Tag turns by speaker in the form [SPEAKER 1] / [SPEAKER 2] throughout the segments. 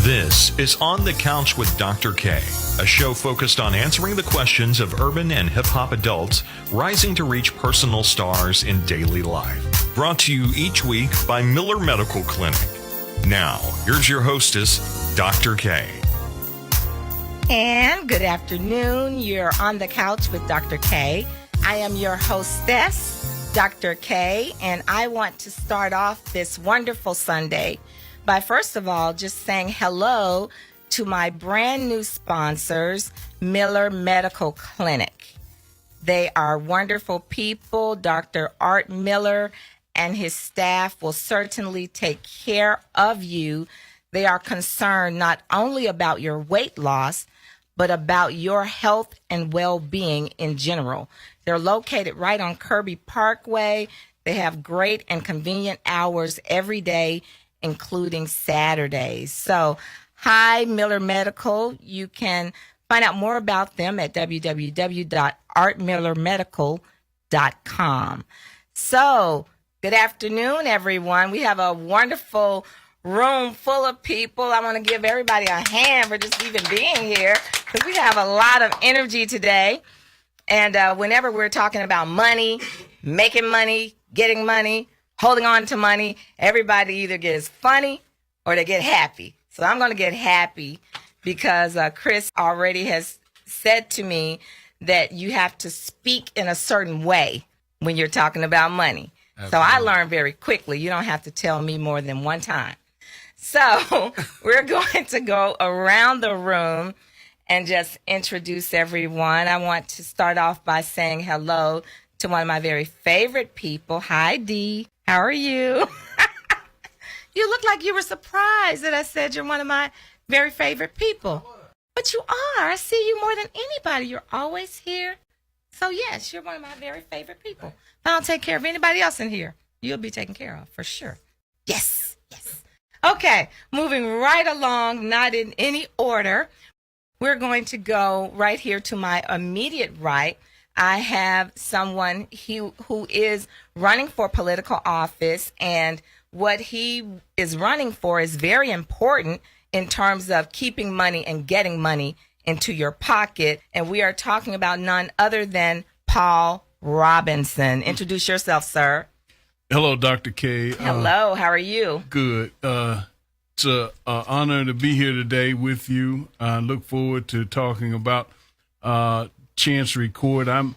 [SPEAKER 1] This is On the Couch with Dr. K, a show focused on answering the questions of urban and hip-hop adults rising to reach personal stars in daily life. Brought to you each week by Miller Medical Clinic. Now, here's your hostess, Dr. K.
[SPEAKER 2] And good afternoon. You're On the Couch with Dr. K. I am your hostess, Dr. K, and I want to start off this wonderful Sunday by first of all just saying hello to my brand new sponsors, Miller Medical Clinic. They are wonderful people. Dr. Art Miller and his staff will certainly take care of you. They are concerned not only about your weight loss, but about your health and well-being in general. They're located right on Kirby Parkway. They have great and convenient hours every day, including Saturdays. So, hi, Miller Medical. You can find out more about them at www.artmillermedical.com. So, good afternoon, everyone. We have a wonderful room full of people. I want to give everybody a hand for just even being here because we have a lot of energy today. And whenever we're talking about money, making money, getting money, holding on to money, everybody either gets funny or they get happy. So I'm going to get happy because Chris already has said to me that you have to speak in a certain way when you're talking about money. Absolutely. So I learned very quickly. You don't have to tell me more than one time. So we're going to go around the room and just introduce everyone. I want to start off by saying hello to one of my very favorite people. Hi, Dee. How are you? You look like you were surprised that I said you're one of my very favorite people. But you are. I see you more than anybody. You're always here. So, yes, you're one of my very favorite people. If I don't take care of anybody else in here, you'll be taken care of for sure. Yes, yes. Okay, moving right along, not in any order. We're going to go right here to my immediate right. I have someone who is running for political office, and what he is running for is very important in terms of keeping money and getting money into your pocket. And we are talking about none other than Paul Robinson. Introduce yourself, sir.
[SPEAKER 3] Hello, Dr. K.
[SPEAKER 2] Hello, how are you?
[SPEAKER 3] Good. It's an honor to be here today with you. I look forward to talking about Chancery Court. I'm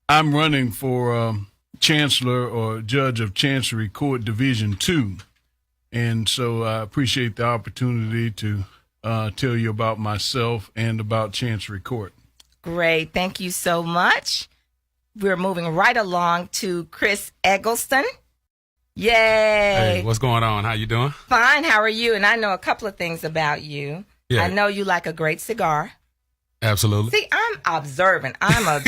[SPEAKER 3] running for Chancellor or Judge of Chancery Court Division 2, and so I appreciate the opportunity to tell you about myself and about Chancery Court.
[SPEAKER 2] Great, thank you so much. We're moving right along to Chris Eggleston. Yay!
[SPEAKER 4] Hey, what's going on? How you doing?
[SPEAKER 2] Fine. How are you? And I know a couple of things about you. Yeah. I know you like a great cigar.
[SPEAKER 4] Absolutely.
[SPEAKER 2] See, I'm observant. I'm a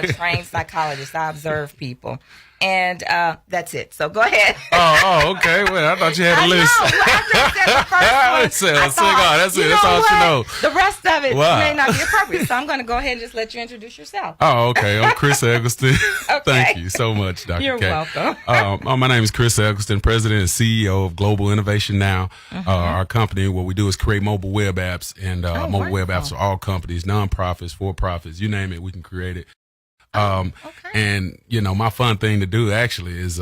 [SPEAKER 2] trained psychologist. I observe people. And that's it. So go ahead.
[SPEAKER 4] Oh, okay. Well, I thought you had a list.
[SPEAKER 2] I just said the first one.
[SPEAKER 4] Cigar. That's it. That's all you know.
[SPEAKER 2] The rest of it may not be appropriate. So I'm going to go ahead and just let you introduce yourself.
[SPEAKER 4] Oh, okay. I'm Chris Eggleston.
[SPEAKER 2] Okay.
[SPEAKER 4] Thank you so much, Dr.
[SPEAKER 2] You're
[SPEAKER 4] K.
[SPEAKER 2] welcome.
[SPEAKER 4] My name is Chris Eggleston, President and CEO of Global Innovation Now. Our company, what we do is create mobile web apps, and mobile web apps for all companies, nonprofits, for-profits, you name it, we can create it. Okay. And, you know, my fun thing to do actually is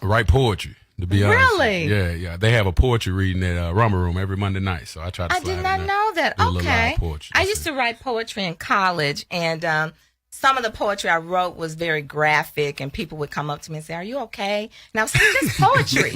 [SPEAKER 4] write poetry, to be honest.
[SPEAKER 2] Really?
[SPEAKER 4] Yeah. They have a poetry reading at Rumble Room every Monday night, so I try to
[SPEAKER 2] I did not know that. Okay. I used to write poetry in college, and some of the poetry I wrote was very graphic, and people would come up to me and say, "Are you okay?" And I was saying, "Just poetry.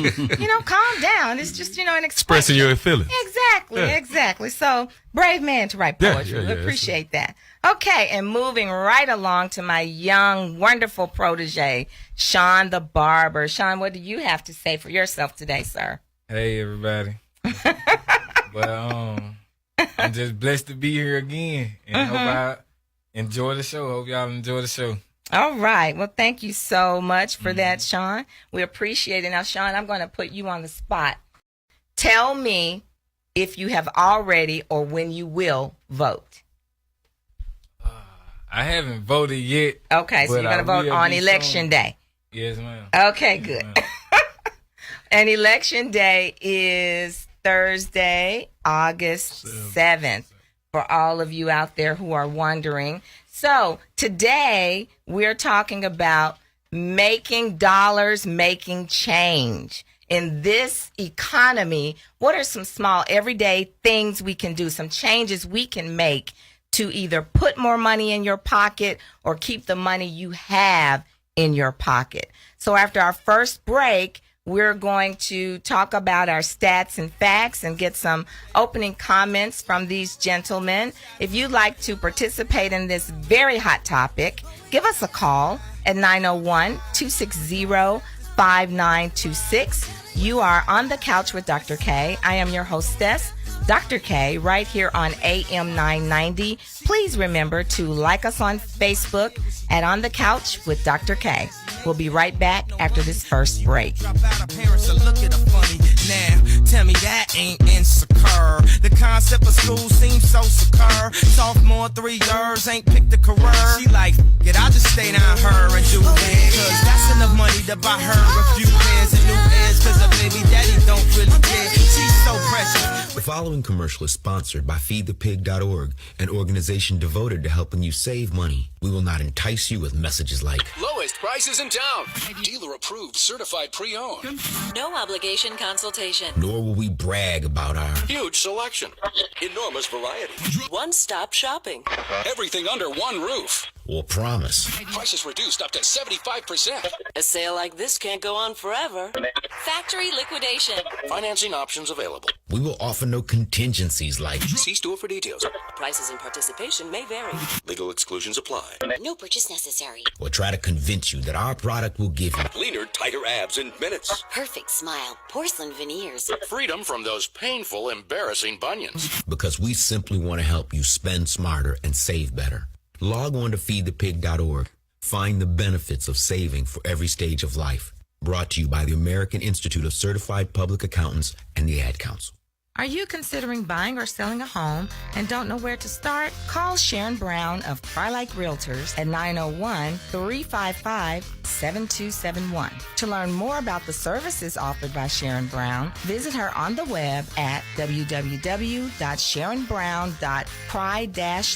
[SPEAKER 2] Calm down. It's just, an
[SPEAKER 4] expressing your feelings."
[SPEAKER 2] Exactly. So, brave man to write poetry. We appreciate that. Okay, and moving right along to my young, wonderful protege, Shawn Da Barber. Shawn, what do you have to say for yourself today, sir?
[SPEAKER 5] Hey, everybody. Well, I'm just blessed to be here again, and hope I enjoy the show. Hope y'all enjoy the show.
[SPEAKER 2] All right. Well, thank you so much for that, Shawn. We appreciate it. Now, Shawn, I'm going to put you on the spot. Tell me if you have already or when you will vote.
[SPEAKER 5] I haven't voted yet.
[SPEAKER 2] Okay, so you're going to vote on election day.
[SPEAKER 5] Yes, ma'am.
[SPEAKER 2] Okay, good. And election day is Thursday, August 7th, for all of you out there who are wondering. So today we're talking about making dollars, making change. In this economy, what are some small everyday things we can do, some changes we can make to either put more money in your pocket or keep the money you have in your pocket? So after our first break, we're going to talk about our stats and facts and get some opening comments from these gentlemen. If you'd like to participate in this very hot topic, give us a call at 901-260-5926. You are on the couch with Dr. K. I am your hostess, Dr. K, right here on AM 990. Please remember to like us on Facebook at On the Couch with Dr. K. We'll be right back after this first break.
[SPEAKER 6] Now, tell me that ain't insecure. The concept of school seems so secure. Sophomore 3 years, ain't picked a career. She like, it, I'll just stay down her and do it. Cause that's enough money to buy her a few pairs of new ears. Cause her baby daddy don't really care. She's so precious.
[SPEAKER 7] The following commercial is sponsored by feedthepig.org, an organization devoted to helping you save money. We will not entice you with messages like
[SPEAKER 8] lowest prices in town, dealer approved, certified pre-owned,
[SPEAKER 9] no obligation consultation,
[SPEAKER 7] nor will we brag about our
[SPEAKER 8] huge selection, enormous variety,
[SPEAKER 9] one-stop shopping,
[SPEAKER 8] everything under one roof,
[SPEAKER 7] or promise
[SPEAKER 8] prices reduced up to 75%.
[SPEAKER 9] A sale like this can't go on forever. Factory liquidation,
[SPEAKER 8] Financing options available.
[SPEAKER 7] We will offer no contingencies like
[SPEAKER 8] See store for details.
[SPEAKER 9] prices and participation may vary.
[SPEAKER 8] Legal exclusions apply.
[SPEAKER 9] No purchase necessary.
[SPEAKER 7] or try to convince you that our product will give you
[SPEAKER 8] Leaner, tighter abs in minutes.
[SPEAKER 9] Perfect smile, porcelain veneers.
[SPEAKER 8] Freedom from those painful, embarrassing bunions.
[SPEAKER 7] because we simply want to help you spend smarter and save better. Log on to feedthepig.org. Find the benefits of saving for every stage of life. Brought to you by the American Institute of Certified Public Accountants and the Ad Council.
[SPEAKER 2] Are you considering buying or selling a home and don't know where to start? Call Sharon Brown of Crylike Realtors at 901-355-7271. To learn more about the services offered by Sharon Brown, visit her on the web at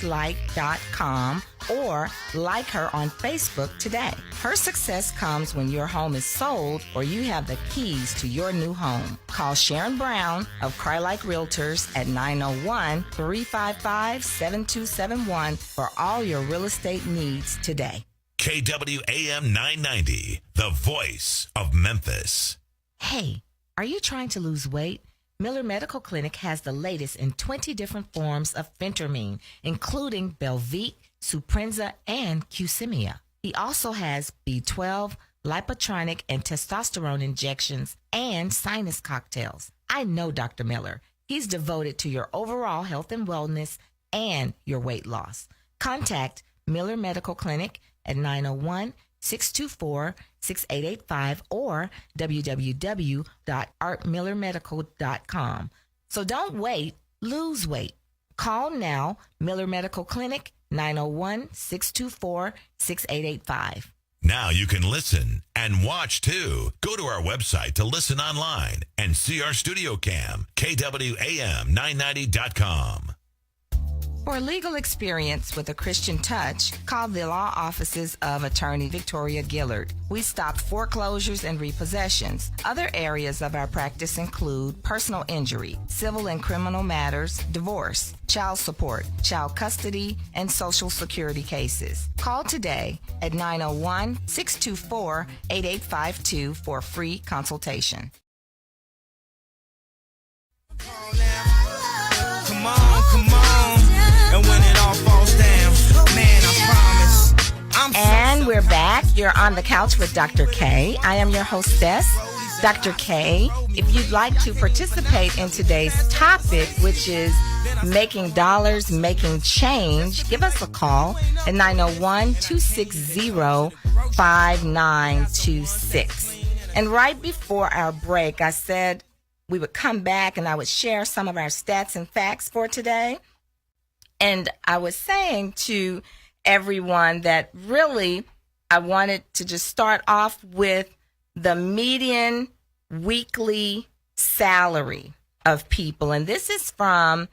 [SPEAKER 2] www.sharonbrown.cry-like.com or like her on Facebook today. Her success comes when your home is sold or you have the keys to your new home. Call Sharon Brown of Crylike Realtors at 901-355-7271 for all your real estate needs today.
[SPEAKER 10] KWAM 990, the voice of Memphis.
[SPEAKER 2] Hey, are you trying to lose weight? Miller Medical Clinic has the latest in 20 different forms of phentermine, including Belvique, Suprenza, and Qsimia. He also has B12, lipotronic, and testosterone injections and sinus cocktails. I know Dr. Miller. He's devoted to your overall health and wellness and your weight loss. Contact Miller Medical Clinic at 901-624-6885 or www.artmillermedical.com. So don't wait, lose weight. Call now, Miller Medical Clinic, 901-624-6885.
[SPEAKER 10] Now you can listen and watch too. Go to our website to listen online and see our studio cam, KWAM990.com.
[SPEAKER 2] For legal experience with a Christian touch, call the law offices of Attorney Victoria Gillard. We stop foreclosures and repossessions. Other areas of our practice include personal injury, civil and criminal matters, divorce, child support, child custody, and social security cases. Call today at 901-624-8852 for a free consultation.
[SPEAKER 6] Come on, come on. And when it all falls down, man, I promise.
[SPEAKER 2] And we're back. You're on the couch with Dr. K. I am your hostess, Dr. K. If you'd like to participate in today's topic, which is making dollars, making change, give us a call at 901-260-5926. And right before our break, I said we would come back and I would share some of our stats and facts for today. And I was saying to everyone that really I wanted to just start off with the median weekly salary. of people. And this is from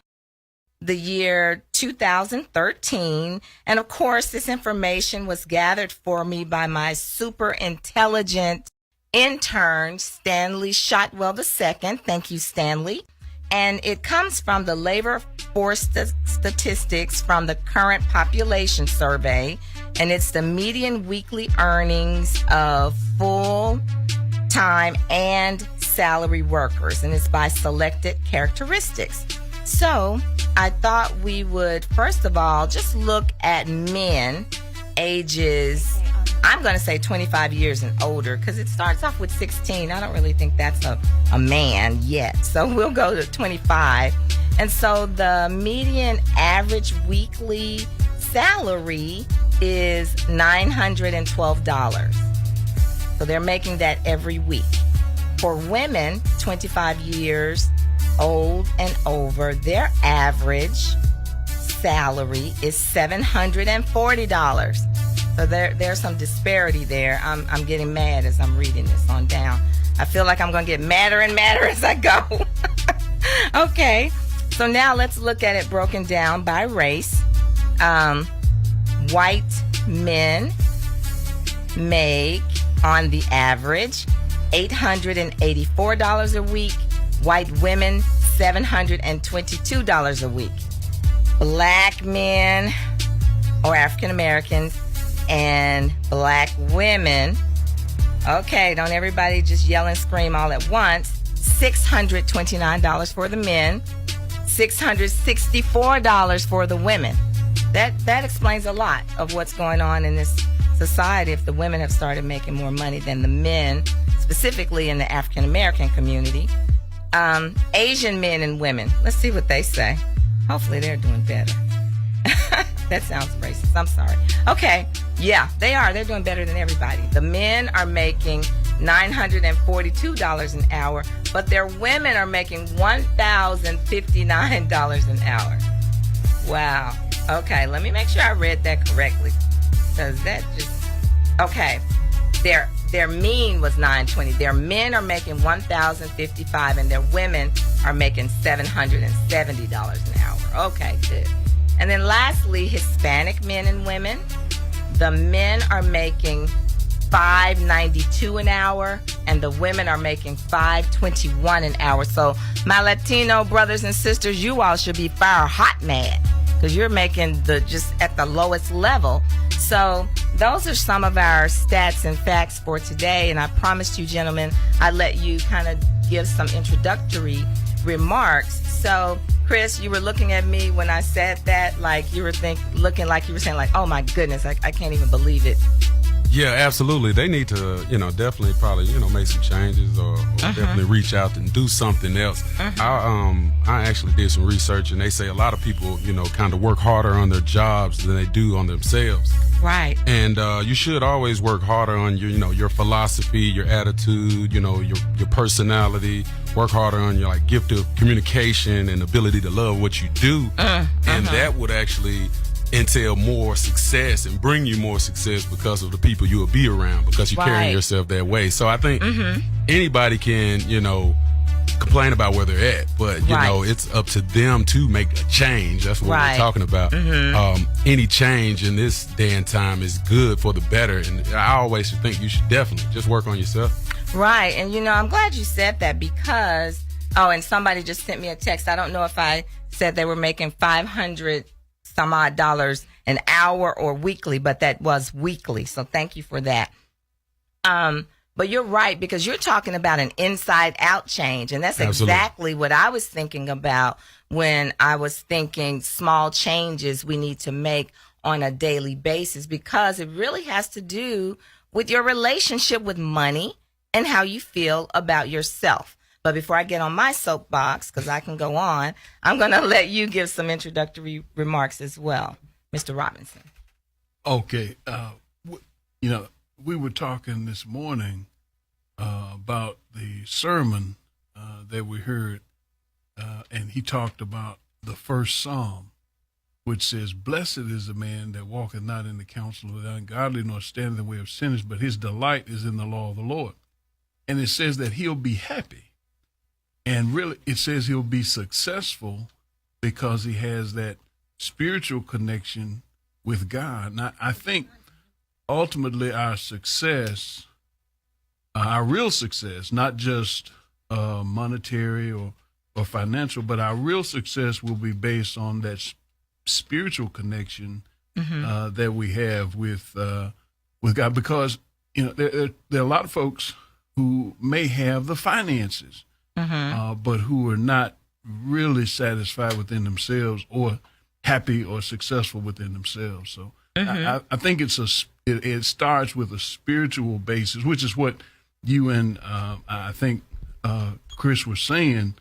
[SPEAKER 2] the year 2013. And of course, this information was gathered for me by my super intelligent intern, Stanley Shotwell II. Thank you, Stanley. And it comes from the labor force statistics from the current population survey. And it's the median weekly earnings of full-time and salary workers. And it's by selected characteristics. So I thought we would, first of all, just look at men ages, I'm going to say 25 years and older, because it starts off with 16. I don't really think that's a man yet. So we'll go to 25. And so the median average weekly salary is $912. So they're making that every week. For women, 25 years old and over, their average salary is $740. So there's some disparity there. I'm getting mad as I'm reading this on down. I feel like I'm going to get madder and madder as I go. Okay, so now let's look at it broken down by race. White men make, on the average, $884 a week. White women, $722 a week. Black men or African Americans and black women, okay, don't everybody just yell and scream all at once, $629 for the men, $664 for the women. That explains a lot of what's going on in this society if the women have started making more money than the men, specifically in the African American community. Asian men and women, let's see what they say. Hopefully they're doing better. That sounds racist. I'm sorry. Okay. Yeah, they are. They're doing better than everybody. The men are making $942 an hour, but their women are making $1,059 an hour. Wow. Okay, let me make sure I read that correctly. Because that just... Okay. Their mean was $920. Their men are making $1,055, and their women are making $770 an hour. Okay, good. And then lastly, Hispanic men and women. The men are making $592 an hour, and the women are making $521 an hour. So my Latino brothers and sisters, you all should be fire hot mad, because you're making just at the lowest level. So those are some of our stats and facts for today. And I promised you, gentlemen, I'd let you kind of give some introductory remarks. So, Chris, you were looking at me when I said that, like you were looking like you were saying, like, oh my goodness, I can't even believe it.
[SPEAKER 4] Yeah, absolutely. They need to, definitely probably, make some changes or definitely reach out and do something else. I actually did some research, and they say a lot of people, kind of work harder on their jobs than they do on themselves.
[SPEAKER 2] Right.
[SPEAKER 4] And you should always work harder on your philosophy, your attitude, your personality. Work harder on your gift of communication and ability to love what you do, and that would actually entail more success and bring you more success because of the people you will be around, because you're carrying yourself that way. So I think anybody can, complain about where they're at, but it's up to them to make a change. That's what we're talking about. Any change in this day and time is good for the better, and I always think you should definitely just work on yourself.
[SPEAKER 2] Right. And I'm glad you said that, because and somebody just sent me a text. I don't know if I said they were making $500 some odd an hour or weekly, but that was weekly. So thank you for that. But you're right, because you're talking about an inside out change. And that's exactly what I was thinking about when I was thinking small changes we need to make on a daily basis, because it really has to do with your relationship with money and how you feel about yourself. But before I get on my soapbox, because I can go on, I'm going to let you give some introductory remarks as well, Mr. Robinson.
[SPEAKER 3] Okay. We were talking this morning about the sermon that we heard, and he talked about the first Psalm, which says, "Blessed is the man that walketh not in the counsel of the ungodly, nor standeth in the way of sinners, but his delight is in the law of the Lord." And it says that he'll be happy. And really, it says he'll be successful because he has that spiritual connection with God. Now, I think ultimately our success, our real success, not just monetary or financial, but our real success will be based on that spiritual connection that we have with God. Because there are a lot of folks who may have the finances, but who are not really satisfied within themselves or happy or successful within themselves. So I think it starts with a spiritual basis, which is what you and I think Chris was saying,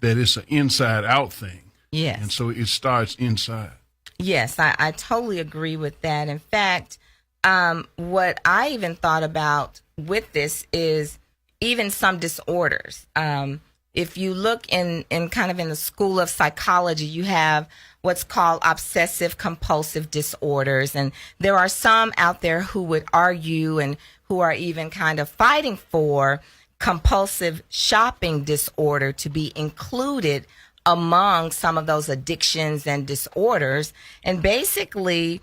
[SPEAKER 3] that it's an inside out thing.
[SPEAKER 2] Yes.
[SPEAKER 3] And so it starts inside.
[SPEAKER 2] Yes, I totally agree with that. In fact, what I even thought about with this is even some disorders. If you look in kind of in the school of psychology, you have what's called obsessive compulsive disorders. And there are some out there who would argue and who are even kind of fighting for compulsive shopping disorder to be included among some of those addictions and disorders. And basically,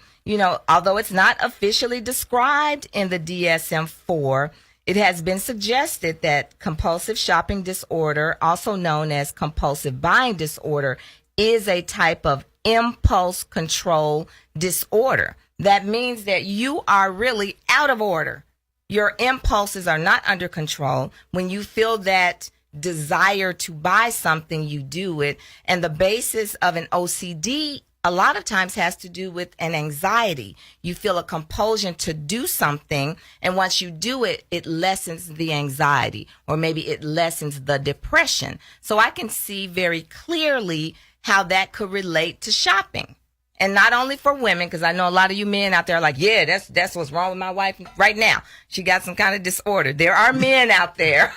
[SPEAKER 2] although it's not officially described in the DSM-4, it has been suggested that compulsive shopping disorder, also known as compulsive buying disorder, is a type of impulse control disorder. That means that you are really out of order. Your impulses are not under control. When you feel that desire to buy something, you do it. And the basis of an OCD a lot of times has to do with an anxiety. You feel a compulsion to do something, and once you do it, it lessens the anxiety, or maybe it lessens the depression. So I can see very clearly how that could relate to shopping. And not only for women, because I know a lot of you men out there are like, yeah, that's what's wrong with my wife right now. She got some kind of disorder. There are men out there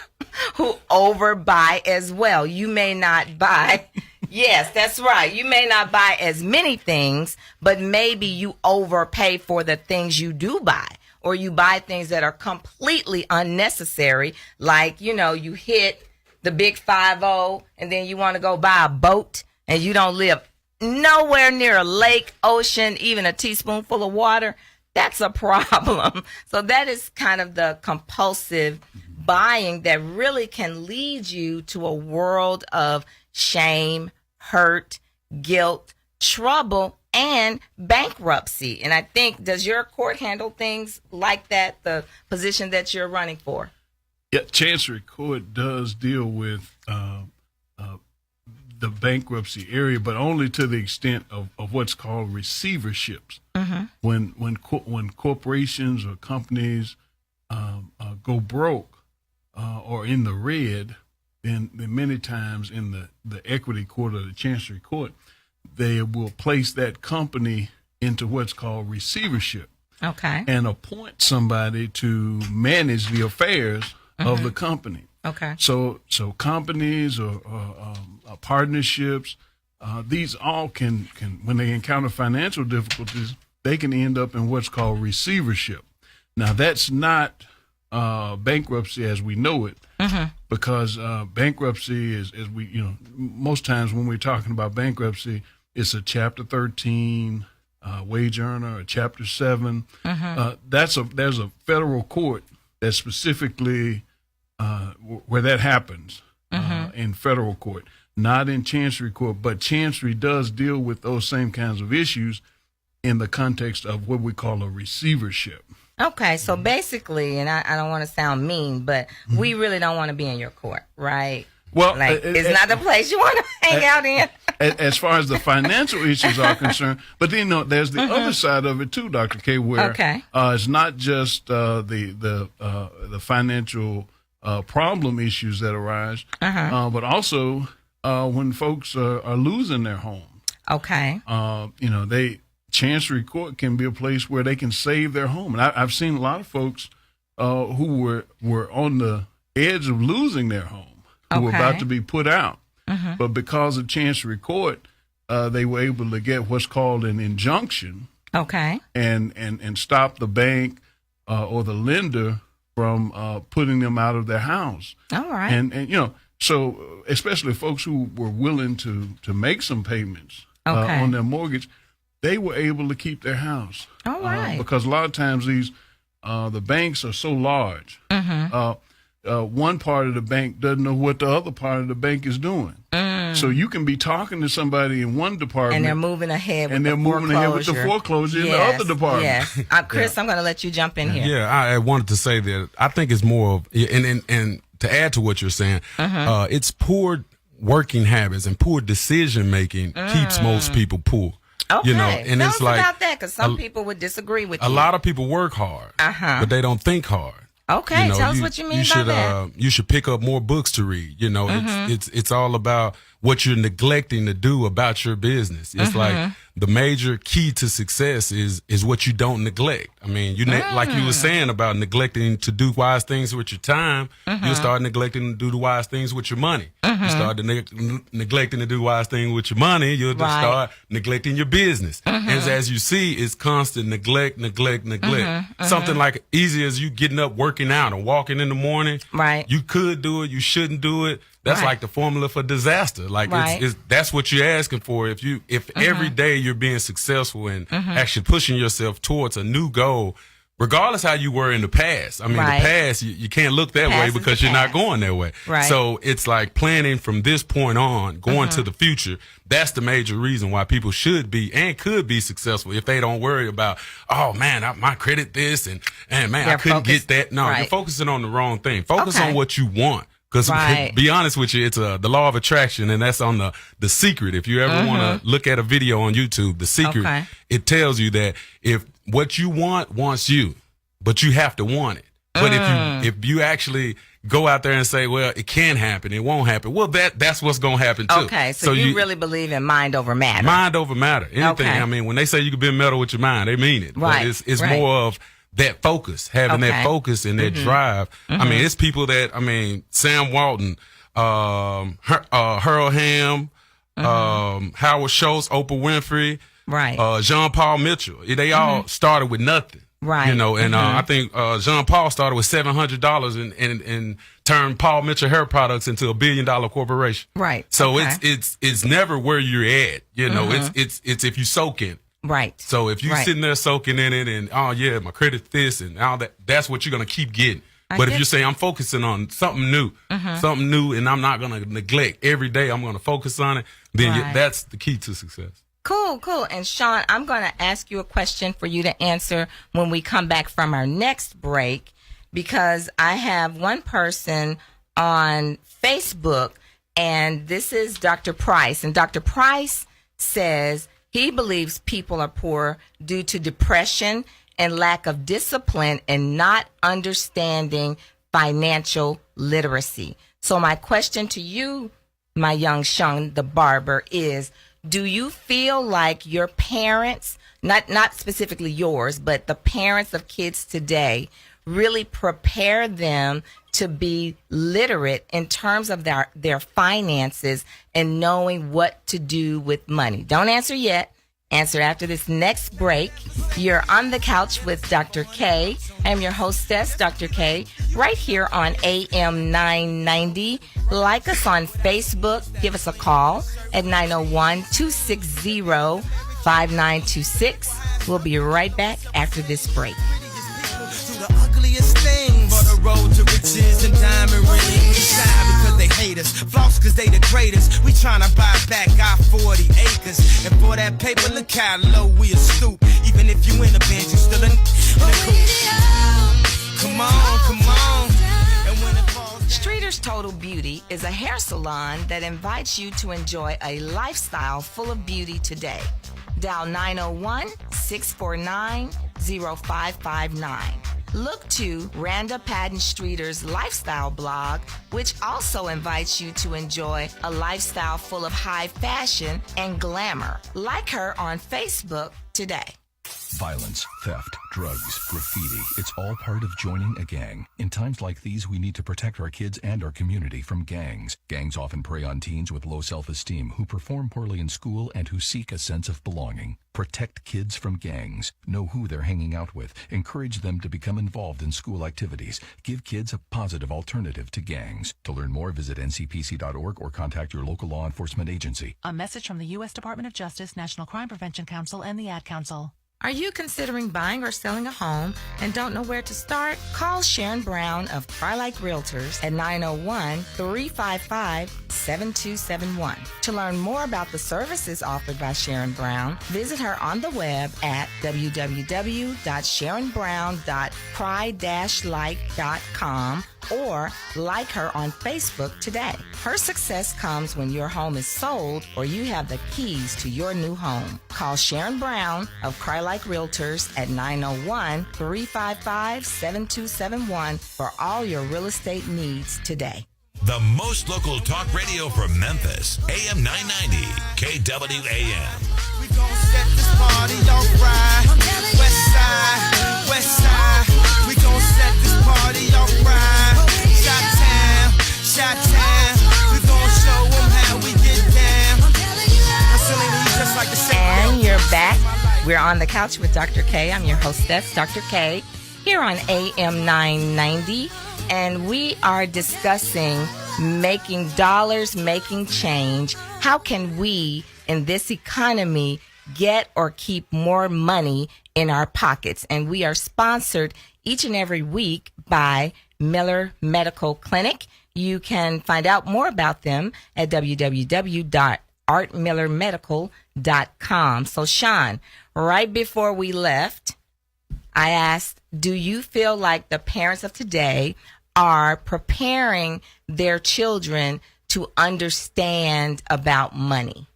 [SPEAKER 2] who overbuy as well. You may not buy. Yes, that's right. You may not buy as many things, but maybe you overpay for the things you do buy, or you buy things that are completely unnecessary. Like, you hit the big 5-0 and then you want to go buy a boat and you don't live nowhere near a lake, ocean, even a teaspoonful of water. That's a problem. So that is kind of the compulsive buying that really can lead you to a world of shame, hurt, guilt, trouble, and bankruptcy. And I think, does your court handle things like that, the position that you're running for?
[SPEAKER 3] Yeah, Chancery Court does deal with the bankruptcy area, but only to the extent of what's called receiverships. When corporations or companies go broke or in the red, then many times in the equity court or the Chancery Court, they will place that company into what's called receivership. Okay. And appoint somebody to manage the affairs of the company. Okay. So companies or partnerships, these all can, when they encounter financial difficulties, they can end up in what's called receivership. Now, that's not bankruptcy as we know it, because bankruptcy is, as we, most times when we're talking about bankruptcy, it's a Chapter 13 wage earner, a Chapter 7. There's a federal court that specifically where that happens in federal court, not in Chancery Court, but Chancery does deal with those same kinds of issues in the context of what we call a receivership.
[SPEAKER 2] Okay, so basically, and I don't want to sound mean, but we really don't want to be in your court, right?
[SPEAKER 3] Well,
[SPEAKER 2] it's not the place you want to hang out in.
[SPEAKER 3] As far as the financial issues are concerned, but then there's the other side of it too, Dr. K, where it's not just the financial problem issues that arise, but also when folks are losing their home. Okay. Chancery Court can be a place where they can save their home. And I've seen a lot of folks who were on the edge of losing their home, who were about to be put out. But because of Chancery Court, they were able to get what's called an injunction. Okay. And stop the bank or the lender from putting them out of their house. All right. And So especially folks who were willing to make some payments on their mortgage, they were able to keep their house.
[SPEAKER 2] All right.
[SPEAKER 3] Because a lot of times the banks are so large. One part of the bank doesn't know what the other part of the bank is doing. So you can be talking to somebody in one department,
[SPEAKER 2] and they're moving ahead with
[SPEAKER 3] and they're moving ahead with the foreclosure in the other department.
[SPEAKER 2] Yes, Chris, I'm going to let you jump in here.
[SPEAKER 4] Yeah, I wanted to say that I think it's more of, and to add to what you're saying, it's poor working habits and poor decision making keeps most people poor.
[SPEAKER 2] Okay.
[SPEAKER 4] You know, and
[SPEAKER 2] Tell
[SPEAKER 4] it's
[SPEAKER 2] us
[SPEAKER 4] like
[SPEAKER 2] about that, because some people would disagree with you.
[SPEAKER 4] A lot of people work hard, but they don't think hard.
[SPEAKER 2] Okay,
[SPEAKER 4] you know,
[SPEAKER 2] tell us what you mean by that.
[SPEAKER 4] You should pick up more books to read. You know, it's all about what you're neglecting to do about your business. It's like the major key to success is what you don't neglect. I mean, like you were saying about neglecting to do wise things with your time, you'll start neglecting to do the wise things with your money. You start neglecting to do wise things with your money, you'll just start neglecting your business. And as you see, it's constant neglect. Something like easy as you getting up, working out, and walking in the morning.
[SPEAKER 2] Right.
[SPEAKER 4] You could do it, you shouldn't do it. That's like the formula for disaster. Like that's what you're asking for. If every day you're being successful and actually pushing yourself towards a new goal, regardless how you were in the past. I mean, the past, you can't look that way because you're not going that way.
[SPEAKER 2] Right.
[SPEAKER 4] So it's like planning from this point on, going to the future. That's the major reason why people should be and could be successful if they don't worry about, oh man, my credit this and man, I couldn't get that. No, you're focusing on the wrong thing. Focus on what you want. Because to be honest with you, it's the law of attraction, and that's on the secret. If you ever want to look at a video on YouTube, the secret, it tells you that if what you want wants you, but you have to want it. But if you actually go out there and say, well, it can happen, it won't happen, well, that's what's going to happen too.
[SPEAKER 2] Okay, so you really believe in mind over matter.
[SPEAKER 4] Mind over matter. Anything. I mean, when they say you can bend metal with your mind, they mean it.
[SPEAKER 2] Right.
[SPEAKER 4] But it's more of that focus, having that focus and that drive. I mean, it's people that, Sam Walton, Harold Hamm, Howard Schultz, Oprah Winfrey, Jean Paul Mitchell. They all started with nothing.
[SPEAKER 2] Right.
[SPEAKER 4] You know, and I think Jean Paul started with $700 and turned Paul Mitchell Hair Products into $1 billion corporation.
[SPEAKER 2] Right.
[SPEAKER 4] So it's never where you're at. You know, it's if you soak in.
[SPEAKER 2] Right.
[SPEAKER 4] So if you're sitting there soaking in it and, oh, yeah, my credit this and all that, that's what you're going to keep getting. But if you say, I'm focusing on something new, and I'm not going to neglect every day, I'm going to focus on it, then that's the key to success.
[SPEAKER 2] Cool. And Shawn, I'm going to ask you a question for you to answer when we come back from our next break, because I have one person on Facebook, and this is Dr. Price. And Dr. Price says he believes people are poor due to depression and lack of discipline and not understanding financial literacy. So my question to you, my young Shawn Da Barber, is, do you feel like your parents, not specifically yours, but the parents of kids today, really prepare them to be literate in terms of their finances and knowing what to do with money? Don't answer yet. Answer after this next break. You're on the couch with Dr. K. I'm your hostess, Dr. K, right here on AM 990. Like us on Facebook. Give us a call at 901-260-5926. We'll be right back after this break.
[SPEAKER 6] The ugliest thing for the road to riches and diamond rings. Shy because they hate us, floss because they the greatest. We tryna buy back our 40 acres, and for that paper, look how low we a stoop. Even if you in a bench, you still in a coop. Come on. And when it falls,
[SPEAKER 2] Streeter's Total Beauty is a hair salon that invites you to enjoy a lifestyle full of beauty today. Dial 901-649-0559. Look to Randa Patton Streeter's lifestyle blog, which also invites you to enjoy a lifestyle full of high fashion and glamour. Like her on Facebook today.
[SPEAKER 11] Violence, theft, drugs, graffiti, it's all part of joining a gang. In times like these, we need to protect our kids and our community from gangs. Gangs often prey on teens with low self-esteem who perform poorly in school and who seek a sense of belonging. Protect kids from gangs. Know who they're hanging out with. Encourage them to become involved in school activities. Give kids a positive alternative to gangs. To learn more, visit ncpc.org or contact your local law enforcement agency.
[SPEAKER 12] A message from the U.S. Department of Justice, National Crime Prevention Council, and the Ad Council.
[SPEAKER 2] Are you considering buying or selling a home and don't know where to start? Call Sharon Brown of Cry-Like Realtors at 901-355-7271. To learn more about the services offered by Sharon Brown, visit her on the web at www.sharonbrown.cry-like.com or like her on Facebook today. Her success comes when your home is sold or you have the keys to your new home. Call Sharon Brown of Cry-Like Realtors at 901-355-7271 for all your real estate needs today.
[SPEAKER 10] The most local talk radio from Memphis, AM 990, KWAM.
[SPEAKER 6] We gon' set this party off right. West side. We gon' set this party off right. Shot-town. We gon' show them how we get down. Just like the
[SPEAKER 2] and you're back. We're on the couch with Dr. K. I'm your hostess, Dr. K, here on AM 990. And we are discussing making dollars, making change. How can we, in this economy, get or keep more money in our pockets? And we are sponsored each and every week by Miller Medical Clinic. You can find out more about them at www.artmillermedical.com. So, Shawn, right before we left, I asked, do you feel like the parents of today are preparing their children to understand about money?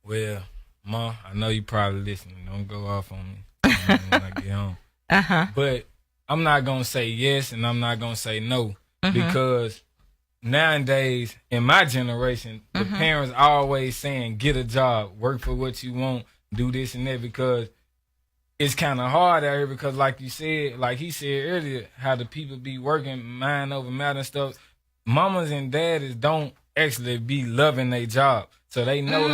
[SPEAKER 5] Well, Ma, I know you probably listening. Don't go off on me when I get home. But I'm not going to say yes and I'm not going to say no because nowadays, in my generation, the parents always saying, get a job, work for what you want, do this and that, because it's kind of hard out here because like you said, like he said earlier, how the people be working mind over matter and stuff. Mamas and daddies don't actually be loving their job. So they know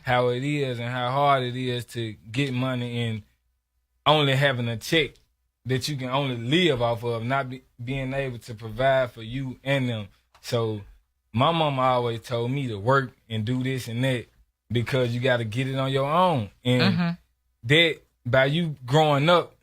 [SPEAKER 5] how it is and how hard it is to get money and only having a check that you can only live off of, not being able to provide for you and them. So my mama always told me to work and do this and that because you got to get it on your own. And that, by you growing up,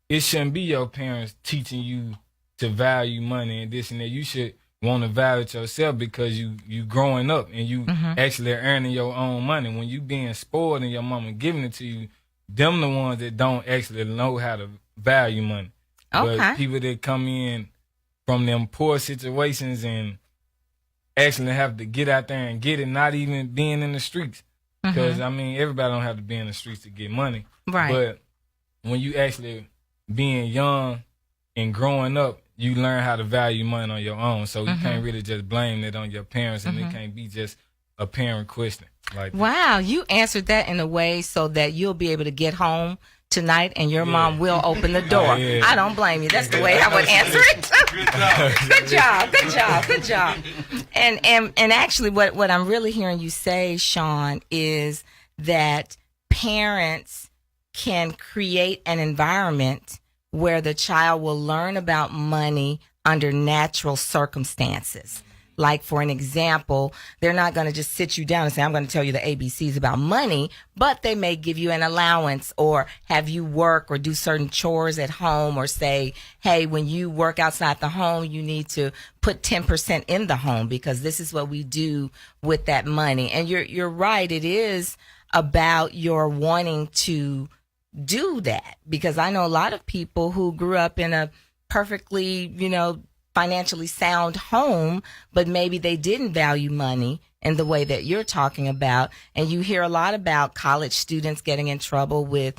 [SPEAKER 5] it shouldn't be your parents teaching you to value money and this and that. You should want to value it yourself because you growing up and you actually earning your own money. When you being spoiled and your mama giving it to you, them the ones that don't actually know how to value money. But people that come in from them poor situations and actually have to get out there and get it, not even being in the streets. Because, I mean, everybody don't have to be in the streets to get money.
[SPEAKER 2] Right.
[SPEAKER 5] But when you actually being young and growing up, you learn how to value money on your own. So you can't really just blame it on your parents, and it can't be just a parent question. Like
[SPEAKER 2] wow, you answered that in a way so that you'll be able to get home tonight and your mom will open the door. I don't blame you. That's the way I would answer it. Good job. And actually what I'm really hearing you say, Shawn, is that parents can create an environment where the child will learn about money under natural circumstances. Like, for an example, they're not going to just sit you down and say, I'm going to tell you the ABCs about money, but they may give you an allowance or have you work or do certain chores at home or say, hey, when you work outside the home, you need to put 10% in the home because this is what we do with that money. And you're right. It is about your wanting to do that because I know a lot of people who grew up in a perfectly, financially sound home, but maybe they didn't value money in the way that you're talking about. And you hear a lot about college students getting in trouble with,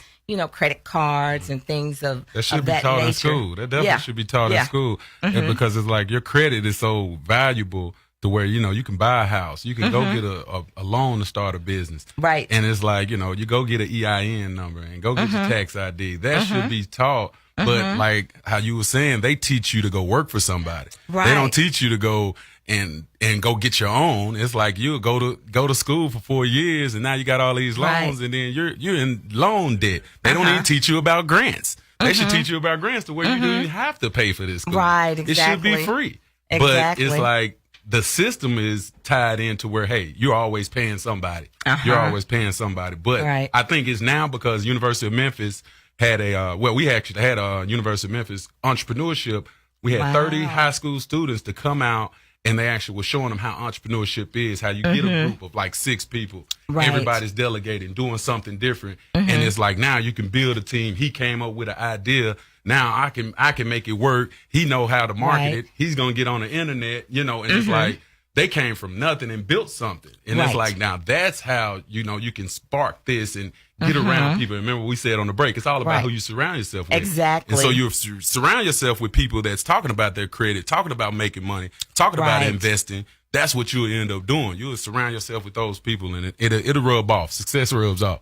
[SPEAKER 2] credit cards and things of
[SPEAKER 4] that should
[SPEAKER 2] of
[SPEAKER 4] be
[SPEAKER 2] that
[SPEAKER 4] taught
[SPEAKER 2] nature.
[SPEAKER 4] in school. That definitely should be taught in school because it's like your credit is so valuable to where, you can buy a house. You can go get a loan to start a business.
[SPEAKER 2] Right.
[SPEAKER 4] And it's like, you go get an EIN number and go get your tax ID. That should be taught. But like how you were saying, they teach you to go work for somebody.
[SPEAKER 2] Right.
[SPEAKER 4] They don't teach you to go and go get your own. It's like you go to school for 4 years and now you got all these loans, and then you're in loan debt. They don't even teach you about grants. They should teach you about grants to where you don't even have to pay for this school.
[SPEAKER 2] Right, exactly.
[SPEAKER 4] It should be free.
[SPEAKER 2] Exactly.
[SPEAKER 4] But it's like the system is tied into where, hey, you're always paying somebody. You're always paying somebody. But I think it's now because University of Memphis had we actually had a University of Memphis entrepreneurship. We had 30 high school students to come out, and they actually were showing them how entrepreneurship is, how you get a group of like 6 people. Everybody's delegating, doing something different. And it's like now you can build a team. He came up with an idea. Now I can make it work. He know how to market it. He's going to get on the internet, and it's like they came from nothing and built something. And it's like, now that's how, you can spark this and get around people. Remember we said on the break, it's all about who you surround yourself with.
[SPEAKER 2] Exactly.
[SPEAKER 4] And so you surround yourself with people that's talking about their credit, talking about making money, talking about investing. That's what you'll end up doing. You'll surround yourself with those people, and it'll rub off. Success rubs off.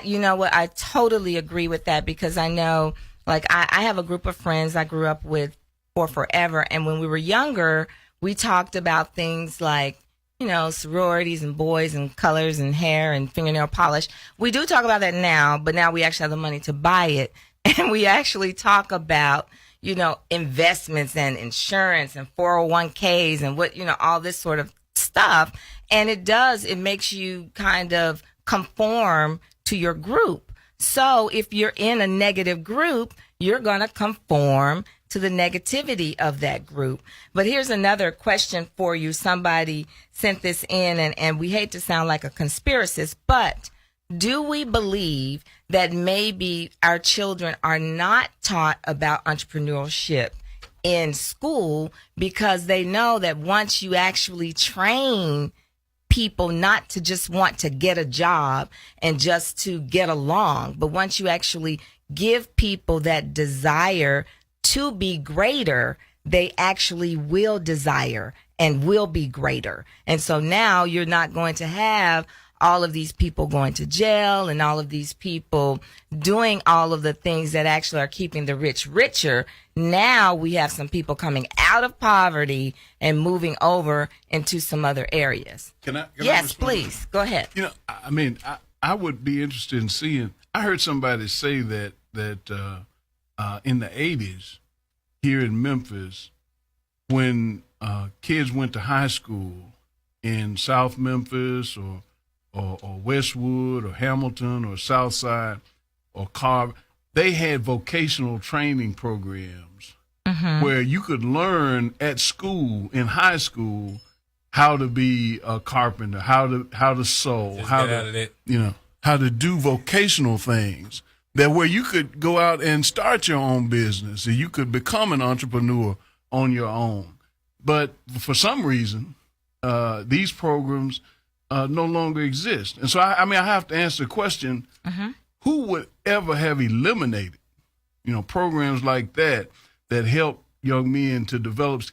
[SPEAKER 2] You know what? I totally agree with that, because I know, like, I have a group of friends I grew up with for forever. And when we were younger, we talked about things like, sororities and boys and colors and hair and fingernail polish. We do talk about that now, but now we actually have the money to buy it. And we actually talk about, investments and insurance and 401ks and what, all this sort of stuff. And it makes you kind of conform to your group. So if you're in a negative group, you're going to conform to the negativity of that group. But here's another question for you. Somebody sent this in, and we hate to sound like a conspiracist, but do we believe that maybe our children are not taught about entrepreneurship in school because they know that once you actually train people not to just want to get a job and just to get along, but once you actually give people that desire to be greater, they actually will desire and will be greater. And so now you're not going to have all of these people going to jail and all of these people doing all of the things that actually are keeping the rich richer. Now we have some people coming out of poverty and moving over into some other areas. Yes, please. Go ahead.
[SPEAKER 3] I would be interested in seeing, I heard somebody say that in the 80s here in Memphis, when kids went to high school in South Memphis or Westwood or Hamilton or Southside or Carver, they had vocational training programs where you could learn at school, in high school, how to be a carpenter, how to sew, how to do vocational things. That where you could go out and start your own business, and you could become an entrepreneur on your own. But for some reason, these programs no longer exist. And so, I have to answer the question, who would ever have eliminated, programs like that help young men to develop?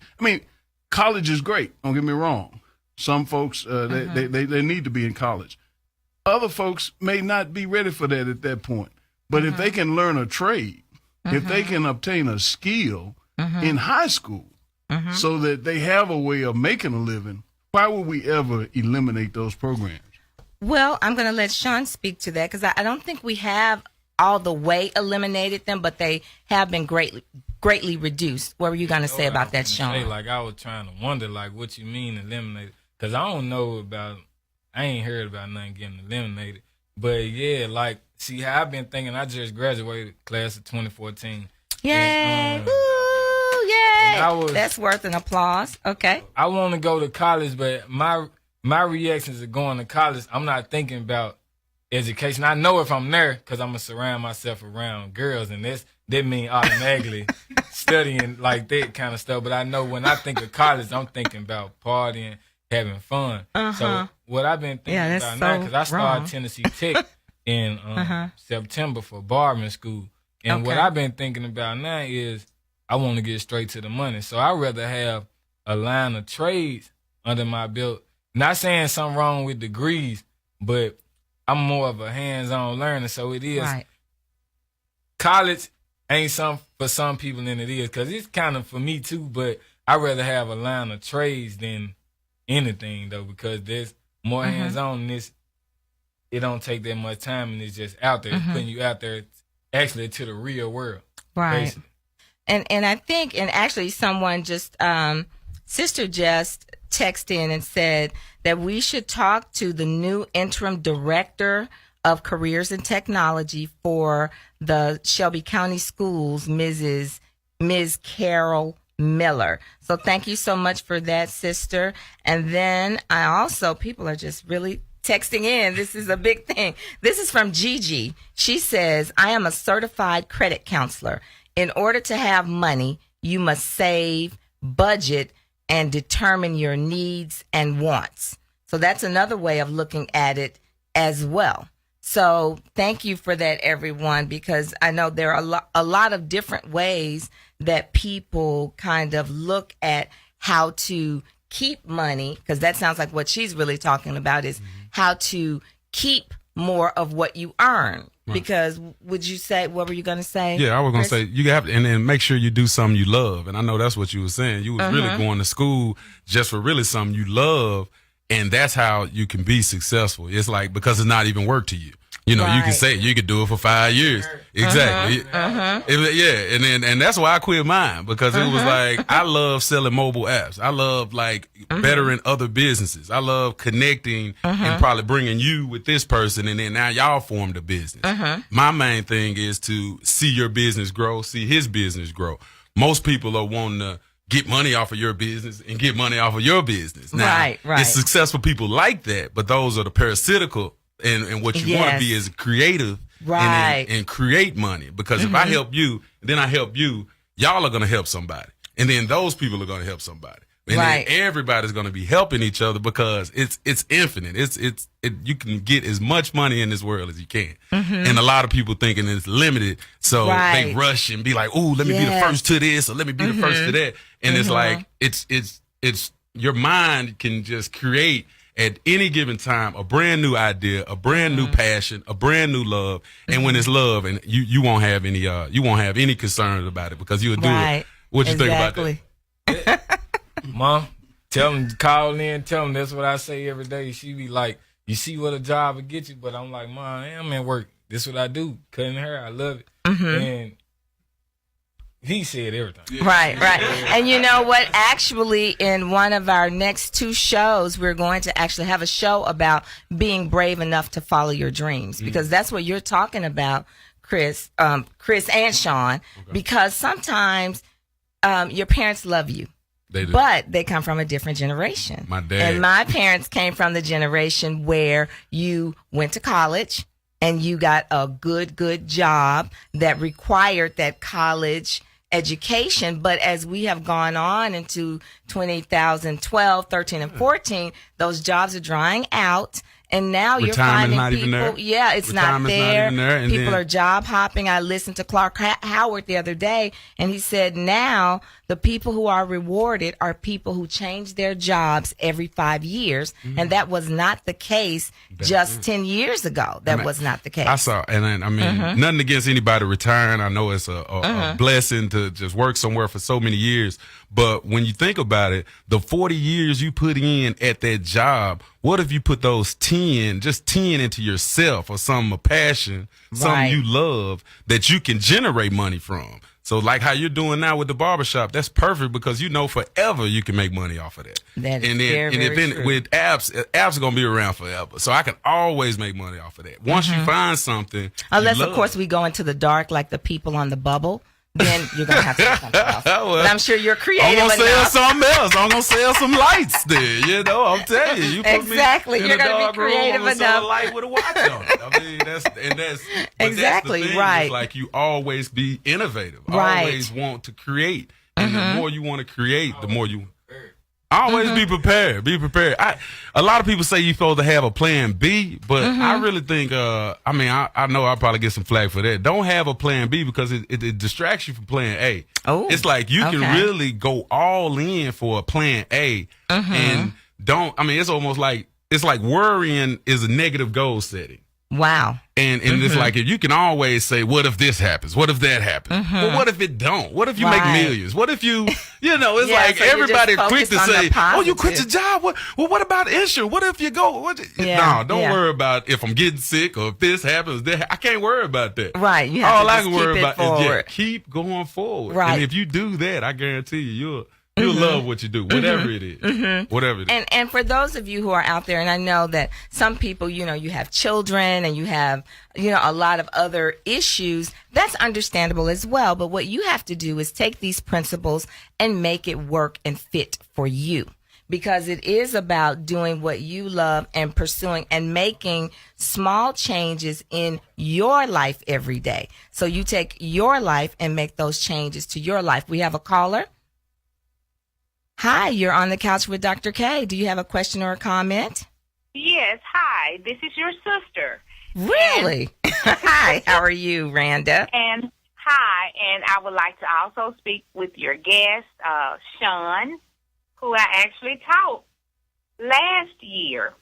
[SPEAKER 3] College is great. Don't get me wrong. Some folks, they need to be in college. Other folks may not be ready for that at that point. But if they can learn a trade, if they can obtain a skill in high school so that they have a way of making a living, why would we ever eliminate those programs?
[SPEAKER 2] Well, I'm going to let Shawn speak to that, because I don't think we have all the way eliminated them, but they have been greatly reduced. What were you going to say about that, Shawn?
[SPEAKER 5] I was trying to wonder, what you mean eliminated? Because I don't know I ain't heard about nothing getting eliminated. But yeah, see how I've been thinking. I just graduated class of 2014.
[SPEAKER 2] Yay!
[SPEAKER 5] And,
[SPEAKER 2] Woo! Yay! That's worth an applause. Okay.
[SPEAKER 5] I want to go to college, but my reactions of going to college, I'm not thinking about education. I know if I'm there, because I'm gonna surround myself around girls, and that mean automatically studying like that kind of stuff. But I know when I think of college, I'm thinking about partying, having fun. So what I've been thinking about now, because I started Tennessee Tech in September for barbering school. And what I've been thinking about now is I want to get straight to the money. So I'd rather have a line of trades under my belt. Not saying something wrong with degrees, but I'm more of a hands-on learner. So it is. College ain't something for some people than it is, because it's kind of for me too, but I I'd rather have a line of trades than anything though, because there's more hands on this. It don't take that much time, and it's just out there, putting you out there actually to the real world.
[SPEAKER 2] Right.
[SPEAKER 5] Basically.
[SPEAKER 2] And I think, and actually someone just, Sister just texted in and said that we should talk to the new interim director of careers and technology for the Shelby County Schools, Ms. Carol Miller. So thank you so much for that, sister. And then I also, people are just really texting in. This is a big thing. This is from Gigi. She says, I am a certified credit counselor. In order to have money, you must save, budget, and determine your needs and wants. So that's another way of looking at it as well. So thank you for that, everyone, because I know there are a lot of different ways that people kind of look at how to keep money, because that sounds like what she's really talking about is how to keep more of what you earn. Right. Because would you say, what were you going to say?
[SPEAKER 4] Yeah, I was going to say, you have to, and then make sure you do something you love. And I know that's what you were saying. You was really going to school just for really something you love. And that's how you can be successful. It's like, because it's not even work to you. You know, you can say you could do it for 5 years. Exactly. And that's why I quit mine, because it was like, I love selling mobile apps. I love like bettering other businesses. I love connecting and probably bringing you with this person. And then now y'all formed a business. My main thing is to see your business grow, see his business grow. Most people are wanting to get money off of your business and get money off of your business. Now, it's successful people like that, but those are the parasitical. And what you want to be is creative and create money. Because if I help you, then I help you, y'all are going to help somebody. And then those people are going to help somebody. And then everybody's going to be helping each other, because it's infinite. You can get as much money in this world as you can. And a lot of people thinking it's limited. So they rush and be like, "Ooh, let me be the first to this, or let me be the first to that." And it's like, it's your mind can just create at any given time a brand new idea, a brand new passion, a brand new love. And when it's love, and you won't have any concerns about it, because you'll do it. What you think about that?
[SPEAKER 5] Mom, tell them, call in, tell them that's what I say every day. She be like, you see what a job will get you, but I'm like, Mom, I'm at work. This is what I do, cutting hair. I love it. And he said everything.
[SPEAKER 2] Right. And you know what? Actually, in one of our next 2 shows, we're going to actually have a show about being brave enough to follow your dreams, because that's what you're talking about, Chris and Shawn, because sometimes your parents love you. They do. But they come from a different generation.
[SPEAKER 4] My dad.
[SPEAKER 2] And my parents came from the generation where you went to college and you got a good job that required that college education. But as we have gone on into 2012, 13, and 14, those jobs are drying out. And now you're finding people, it's not there. People are job hopping. I listened to Clark Howard the other day, and he said now the people who are rewarded are people who change their jobs every 5 years. And that was not the case just 10 years ago. That was not the case.
[SPEAKER 4] I saw, and I mean, nothing against anybody retiring. I know it's a blessing to just work somewhere for so many years. But when you think about it, the 40 years you put in at that job, what if you put those 10 into yourself, or a passion, something you love that you can generate money from? So like how you're doing now with the barbershop, that's perfect, because you know forever you can make money off of that.
[SPEAKER 2] That is very true.
[SPEAKER 4] With apps are going to be around forever. So I can always make money off of that. Once you find something.
[SPEAKER 2] Unless, of course, we go into the dark like the people on the bubble. Then you're going to have to do something else. But I'm sure you're creative enough.
[SPEAKER 4] I'm going to sell something else. I'm going to sell some lights there. You know, I'm telling you. You put
[SPEAKER 2] exactly.
[SPEAKER 4] me in
[SPEAKER 2] you're
[SPEAKER 4] a
[SPEAKER 2] going to
[SPEAKER 4] dark
[SPEAKER 2] be creative
[SPEAKER 4] room, I'm
[SPEAKER 2] enough.
[SPEAKER 4] sell a light with a watch on it. I mean, that's
[SPEAKER 2] exactly
[SPEAKER 4] that's the thing.
[SPEAKER 2] right.
[SPEAKER 4] It's like you always be innovative. Always want to create. And the more you want to create, the more you... Always be prepared. Be prepared. A lot of people say you're supposed to have a plan B, but I really think, I know I'll probably get some flack for that. Don't have a plan B, because it distracts you from plan A.
[SPEAKER 2] Oh,
[SPEAKER 4] it's like you can really go all in for a plan A and it's almost like, it's like worrying is a negative goal setting.
[SPEAKER 2] Wow.
[SPEAKER 4] And it's like, if you can always say, what if this happens? What if that happens? Well, what if it don't? What if you make millions? What if you, it's like
[SPEAKER 2] so
[SPEAKER 4] everybody quick to say, oh, you
[SPEAKER 2] positive.
[SPEAKER 4] quit your job? What about insurance? What if you go? No, don't worry about if I'm getting sick or if this happens. I can't worry about that.
[SPEAKER 2] Right. You have
[SPEAKER 4] All
[SPEAKER 2] to
[SPEAKER 4] I
[SPEAKER 2] just
[SPEAKER 4] can
[SPEAKER 2] keep
[SPEAKER 4] worry
[SPEAKER 2] it
[SPEAKER 4] about
[SPEAKER 2] forward.
[SPEAKER 4] is keep going forward.
[SPEAKER 2] Right.
[SPEAKER 4] And if you do that, I guarantee you'll love what you do, whatever it is. Whatever it is.
[SPEAKER 2] And for those of you who are out there, and I know that some people, you have children and you have, a lot of other issues, that's understandable as well. But what you have to do is take these principles and make it work and fit for you. Because it is about doing what you love and pursuing and making small changes in your life every day. So you take your life and make those changes to your life. We have a caller. Hi, you're on the couch with Dr. K. Do you have a question or a comment?
[SPEAKER 13] Yes, hi. This is your sister.
[SPEAKER 2] Really? Hi, how are you, Randa?
[SPEAKER 13] And I would like to also speak with your guest, Shawn, who I actually taught last year.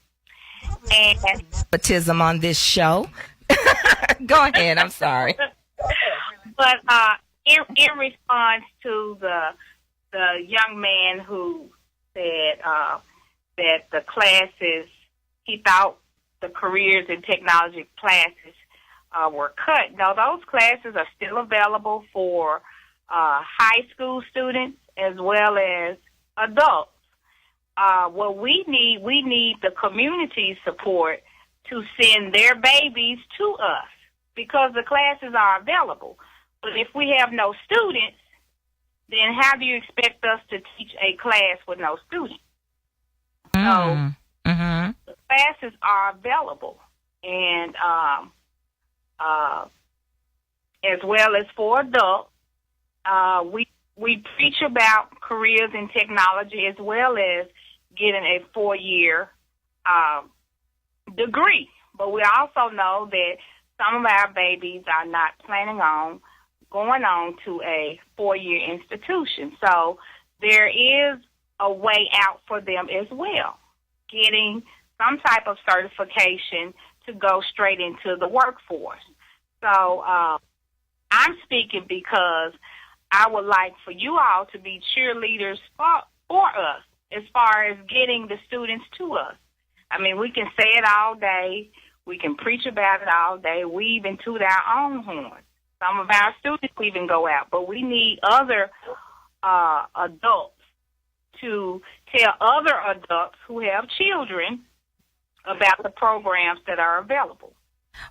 [SPEAKER 13] And
[SPEAKER 2] Nepotism on this show. Go ahead, I'm sorry.
[SPEAKER 13] But in response to the young man who said that the classes, he thought the careers and technology classes were cut. No, those classes are still available for high school students as well as adults. What we need the community support to send their babies to us because the classes are available. But if we have no students, then how do you expect us to teach a class with no students? So the classes are available, and as well as for adults, we preach about careers in technology as well as getting a 4-year degree. But we also know that some of our babies are not planning on going on to a 4-year institution. So there is a way out for them as well, getting some type of certification to go straight into the workforce. So I'm speaking because I would like for you all to be cheerleaders for us as far as getting the students to us. I mean, we can say it all day. We can preach about it all day. We even toot our own horns. Some of our students even go out, but we need other adults to tell other adults who have children about the programs that are available.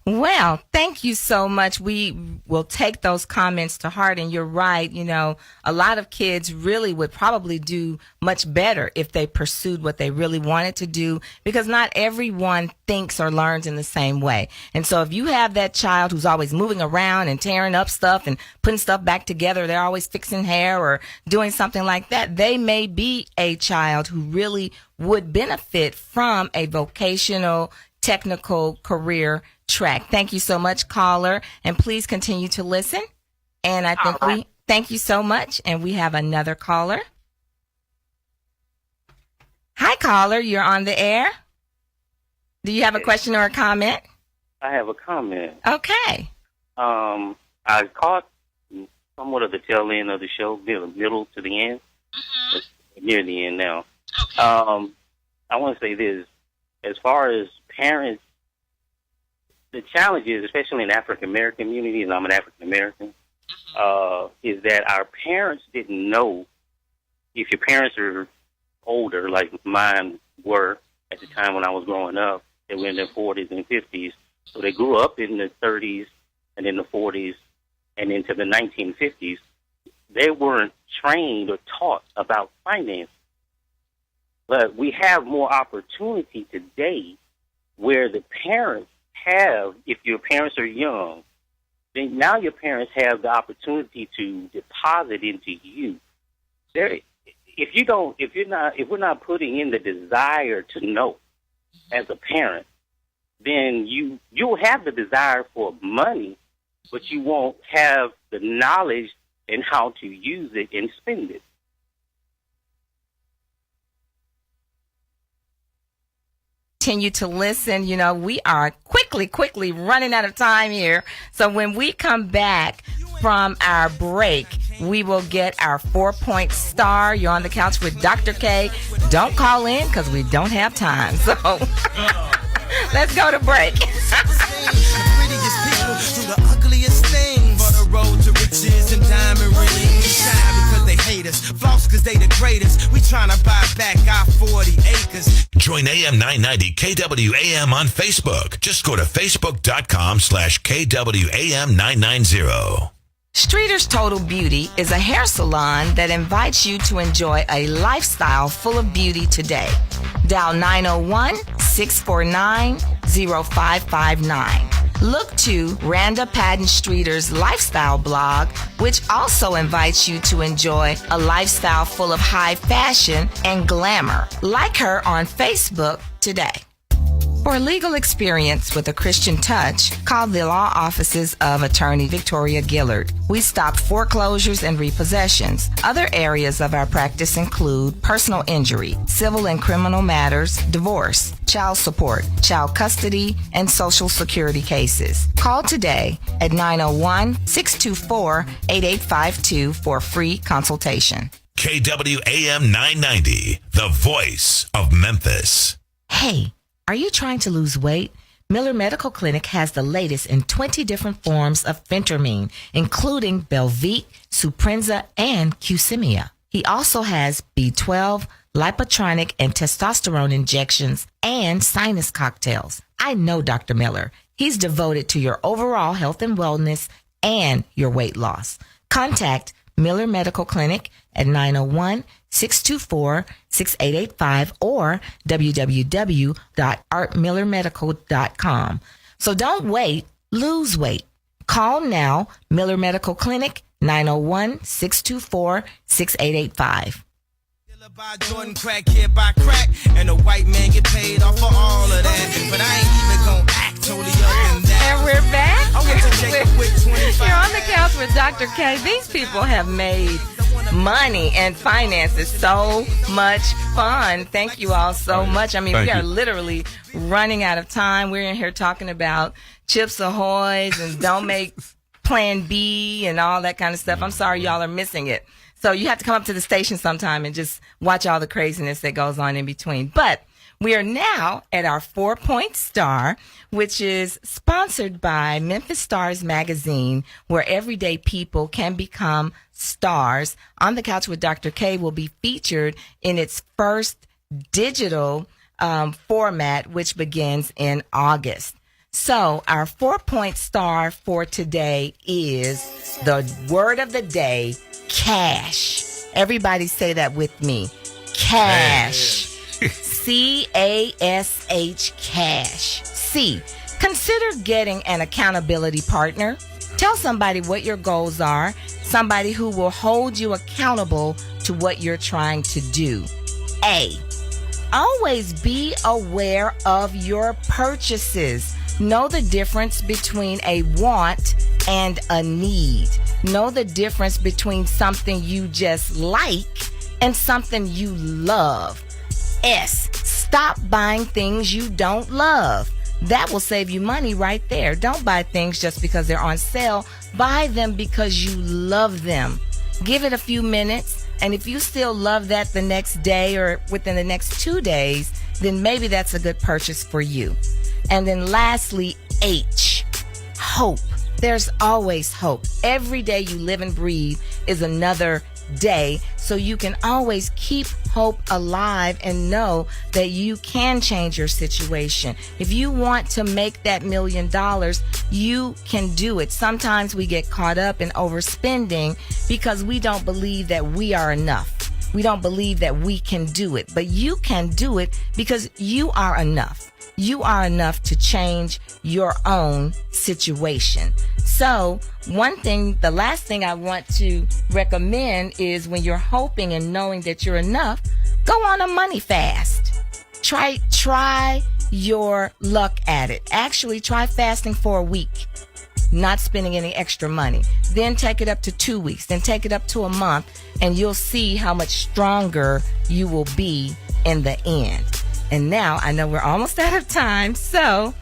[SPEAKER 2] Well, thank you so much. We will take those comments to heart, and you're right. A lot of kids really would probably do much better if they pursued what they really wanted to do, because not everyone thinks or learns in the same way. And so if you have that child who's always moving around and tearing up stuff and putting stuff back together, they're always fixing hair or doing something like that, they may be a child who really would benefit from a vocational, technical career track. Thank you so much, caller, and please continue to listen. And I think we thank you so much. And we have another caller. Hi, caller. You're on the air. Do you have a question or a comment?
[SPEAKER 14] I have a comment.
[SPEAKER 2] Okay.
[SPEAKER 14] I caught somewhat of the tail end of the show, middle to the end. Near the end now. Okay. I want to say this. As far as parents, the challenge is, especially in the African-American community, and I'm an African-American, is that our parents didn't know. If your parents are older, like mine were at the time when I was growing up, they were in their 40s and 50s. So they grew up in the 30s and in the 40s and into the 1950s. They weren't trained or taught about finance. But we have more opportunity today where the parents have, if your parents are young, then now your parents have the opportunity to deposit into you. If we're not putting in the desire to know as a parent, then you'll have the desire for money, but you won't have the knowledge and how to use it and spend it.
[SPEAKER 2] continue to listen. You know, we are quickly running out of time here. So when we come back from our break, we will get our 4-point star. You're on the couch with Dr. K. Don't call in because we don't have time. So let's go to break.
[SPEAKER 6] The ugliest things for the road to riches and diamond rings. Shine because they hate us, floss because they the greatest. We trying to buy back our 40 acres.
[SPEAKER 10] Join AM 990 KWAM on Facebook. Just go to facebook.com/KWAM 990.
[SPEAKER 2] Streeter's Total Beauty is a hair salon that invites you to enjoy a lifestyle full of beauty today. Dial 901-649-0559. Look to Randa Patton Streeter's lifestyle blog, which also invites you to enjoy a lifestyle full of high fashion and glamour. Like her on Facebook today. For legal experience with a Christian touch, call the law offices of Attorney Victoria Gillard. We stop foreclosures and repossessions. Other areas of our practice include personal injury, civil and criminal matters, divorce, child support, child custody, and Social Security cases. Call today at 901-624-8852 for a free consultation.
[SPEAKER 10] KWAM 990, the voice of Memphis.
[SPEAKER 2] Hey, are you trying to lose weight? Miller Medical Clinic has the latest in 20 different forms of phentermine, including Belviq, Suprenza, and Qsymia. He also has B12, lipotronic, and testosterone injections, and sinus cocktails. I know Dr. Miller. He's devoted to your overall health and wellness and your weight loss. Contact Miller Medical Clinic at 901-624-6885 or www.artmillermedical.com. So don't wait, lose weight. Call now, Miller Medical Clinic, 901-624-6885.
[SPEAKER 6] By Jordan, crack here by crack, and a white man get paid off for all of that. But I ain't even gonna act totally up in that.
[SPEAKER 2] And we're back.
[SPEAKER 6] I went to check with 25.
[SPEAKER 2] You're on the couch with Dr. K. These people have made money and finances so much fun. Thank you all so much. I mean, we are literally running out of time. We're in here talking about Chips Ahoy's and don't make Plan B and all that kind of stuff. I'm sorry y'all are missing it. So you have to come up to the station sometime and just watch all the craziness that goes on in between. But we are now at our 4-point star, which is sponsored by Memphis Stars Magazine, where everyday people can become stars. On the Couch with Dr. K will be featured in its first digital format, which begins in August. So our 4-point star for today is the word of the day, cash. Everybody say that with me. Cash. C-A-S-H, cash. C, consider getting an accountability partner. Tell somebody what your goals are, somebody who will hold you accountable to what you're trying to do. A, always be aware of your purchases. Know the difference between a want and a need. Know the difference between something you just like and something you love. S, stop buying things you don't love. That will save you money right there. Don't buy things just because they're on sale. Buy them because you love them. Give it a few minutes, and if you still love that the next day or within the next 2 days, then maybe that's a good purchase for you. And then lastly, H, hope. There's always hope. Every day you live and breathe is another day, so you can always keep hope alive and know that you can change your situation. If you want to make that $1 million, you can do it. Sometimes we get caught up in overspending because we don't believe that we are enough. We don't believe that we can do it, but you can do it because you are enough. You are enough to change your own situation. So the last thing I want to recommend is when you're hoping and knowing that you're enough, go on a money fast. Try your luck at it. Actually, try fasting for a week, not spending any extra money. Then take it up to 2 weeks, then take it up to a month, and you'll see how much stronger you will be in the end. And now I know we're almost out of time. So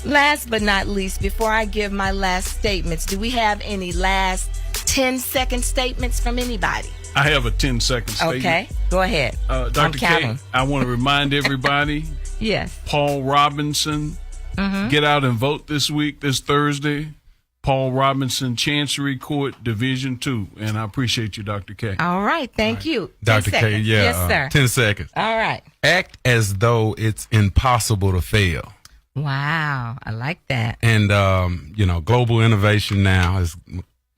[SPEAKER 2] last but not least, before I give my last statements, do we have any last 10-second statements from anybody?
[SPEAKER 3] I have a 10-second statement.
[SPEAKER 2] Okay, go ahead.
[SPEAKER 3] Dr. K, I want to remind everybody,
[SPEAKER 2] yes,
[SPEAKER 3] Paul Robinson, get out and vote this Thursday. Paul Robinson, Chancery Court, Division 2. And I appreciate you, Dr. K.
[SPEAKER 2] All right, thank you.
[SPEAKER 4] Dr. K, yeah.
[SPEAKER 2] Yes, sir.
[SPEAKER 4] 10 seconds.
[SPEAKER 2] All right.
[SPEAKER 4] Act as though it's impossible to fail.
[SPEAKER 2] Wow, I like that.
[SPEAKER 4] And, Global Innovation Now is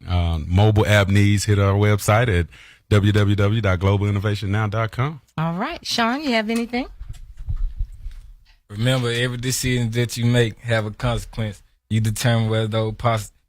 [SPEAKER 4] mobile app needs. Hit our website at www.globalinnovationnow.com.
[SPEAKER 2] All right. Shawn, you have anything?
[SPEAKER 5] Remember, every decision that you make have a consequence. You determine whether those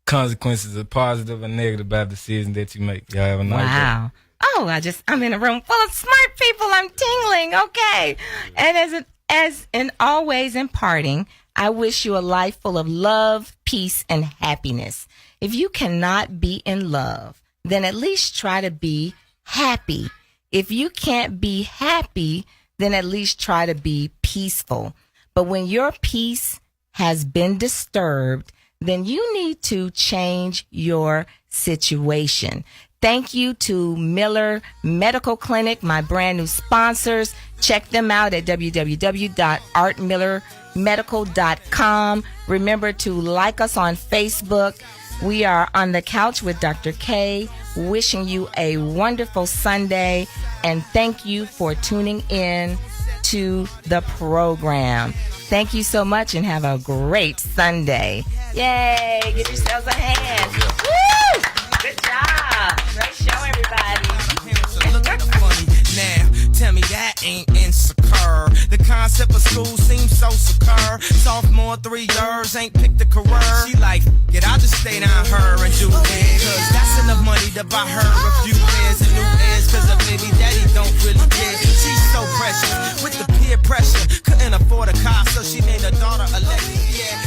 [SPEAKER 5] consequences are positive or negative about the decision that you make. Y'all have a nice day.
[SPEAKER 2] Wow. Oh, I'm in a room full of smart people. I'm tingling. Okay. And as in always imparting, I wish you a life full of love, peace, and happiness. If you cannot be in love, then at least try to be happy. If you can't be happy, then at least try to be peaceful. But when your peace has been disturbed, then you need to change your situation. Thank you to Miller Medical Clinic, my brand new sponsors. Check them out at www.artmillermedical.com. Remember to like us on Facebook. We are on the couch with Dr. K, wishing you a wonderful Sunday, and thank you for tuning in to the program. Thank you so much and have a great Sunday. Yay! Give yourselves a hand. Woo! Good job. Great show, everybody.
[SPEAKER 6] Now, tell me that ain't insecure. The concept of school seems so secure. Sophomore 3 years, ain't picked a career. She like, I'll just stay down her and do it. Cause that's enough money to buy her a few pairs and new ears. Cause her baby daddy don't really care. She's so precious with the peer pressure. Couldn't afford a car, so she named her daughter Alexis. Yeah.